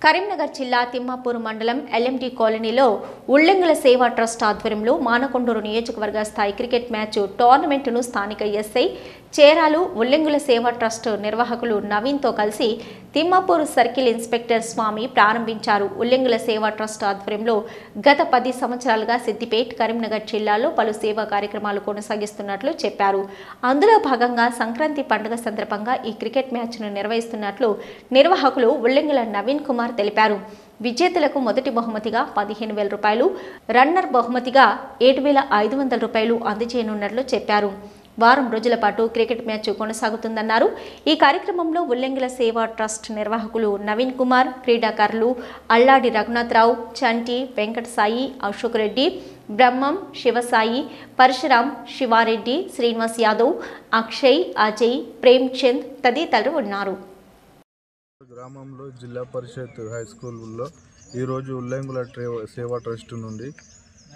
కరీంనగర్ జిల్లా తిమ్మాపూర్ మండలం ఎల్ఎండి కాలనీలో ఉల్లెంగుల సేవా ట్రస్ట్ ఆధ్వర్యంలో మానకొండూరు నియోజకవర్గ స్థాయి క్రికెట్ మ్యాచ్ టోర్నమెంటును స్థానిక ఎస్ఐ చేరాలు ఉల్లెంగుల సేవా ట్రస్ట్ నిర్వాహకులు నవీన్తో కలిసి తిమ్మాపూర్ సర్కిల్ ఇన్స్పెక్టర్ స్వామి ప్రారంభించారు. ఉల్లెంగుల సేవా ట్రస్ట్ ఆధ్వర్యంలో గత 10 సంవత్సరాలుగా సిద్దిపేట్, కరీంనగర్ జిల్లాలో పలు సేవా కార్యక్రమాలు కొనసాగిస్తున్నట్లు చెప్పారు. అందులో భాగంగా సంక్రాంతి పండుగ సందర్భంగా ఈ క్రికెట్ మ్యాచ్ను నిర్వహిస్తున్నట్లు నిర్వాహకులు ఉల్లెంగుల నవీన్ కుమార్ తెలిపారు. విజేతలకు మొదటి బహుమతిగా 15,000 రూపాయలు, రన్నర్ బహుమతిగా 7,500 రూపాయలు అందజేయనున్నట్లు చెప్పారు. వారం రోజుల పాటు క్రికెట్ మ్యాచ్ కొనసాగుతుందన్నారు. ఈ కార్యక్రమంలో ఉల్లెంగుల సేవా ట్రస్ట్ నిర్వాహకులు నవీన్ కుమార్, క్రీడాకారులు అల్లాడి రఘునాథరావు, చంటి, వెంకట సాయి, అశోక్ రెడ్డి, బ్రహ్మం, శివసాయి, పరశురాం, శివారెడ్డి, శ్రీనివాస్ యాదవ్, అక్షయ్, అజయ్, ప్రేమ్ చంద్ తదితరులు ఉన్నారు. గ్రామంలో జిల్లా పరిషత్ హై స్కూల్లో ఈరోజు ఉల్లెంగుల సేవా ట్రస్ట్ నుండి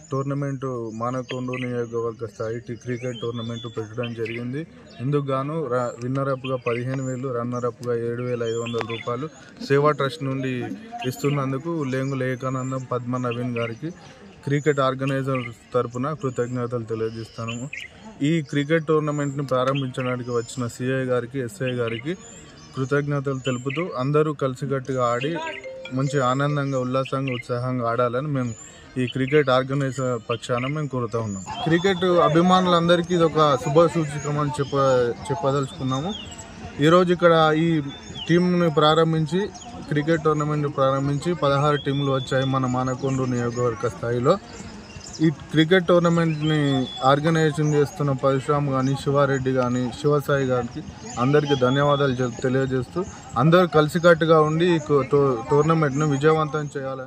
టోర్నమెంటు మానకొండూరు నియోజకవర్గ స్థాయి క్రికెట్ టోర్నమెంటు పెట్టడం జరిగింది. ఇందుకు గాను విన్నరప్గా 15,000, రన్నరప్గా 7,500 రూపాయలు సేవా ట్రస్ట్ నుండి ఇస్తున్నందుకు ఉల్లెంగుల ఏకానందం పద్మ నవీన్ గారికి క్రికెట్ ఆర్గనైజర్ తరపున కృతజ్ఞతలు తెలియజేస్తాము. ఈ క్రికెట్ టోర్నమెంట్ని ప్రారంభించడానికి వచ్చిన సిఐ గారికి, ఎస్ఐ గారికి కృతజ్ఞతలు తెలుపుతూ అందరూ కలిసికట్టుగా ఆడి మంచి ఆనందంగా, ఉల్లాసంగా, ఉత్సాహంగా ఆడాలని మేము ఈ క్రికెట్ ఆర్గనైజర్ పక్షాన మేము కోరుతూ ఉన్నాం. క్రికెట్ అభిమానులందరికీ ఇది ఒక శుభ సూచకం అని చెప్పదలుచుకున్నాము. ఈరోజు ఇక్కడ ఈ టీంని ప్రారంభించి క్రికెట్ టోర్నమెంట్ ప్రారంభించి 16 టీంలు వచ్చాయి మన మానకొండూరు నియోజకవర్గ స్థాయిలో. ఈ క్రికెట్ టోర్నమెంట్ని ఆర్గనైజేషన్ చేస్తున్న పరశురామ్ కానీ, శివారెడ్డి కానీ, శివసాయి గారికి అందరికీ ధన్యవాదాలు తెలియజేస్తూ అందరూ కలిసికట్టుగా ఉండి ఈ టోర్నమెంట్ను విజయవంతం చేయాలని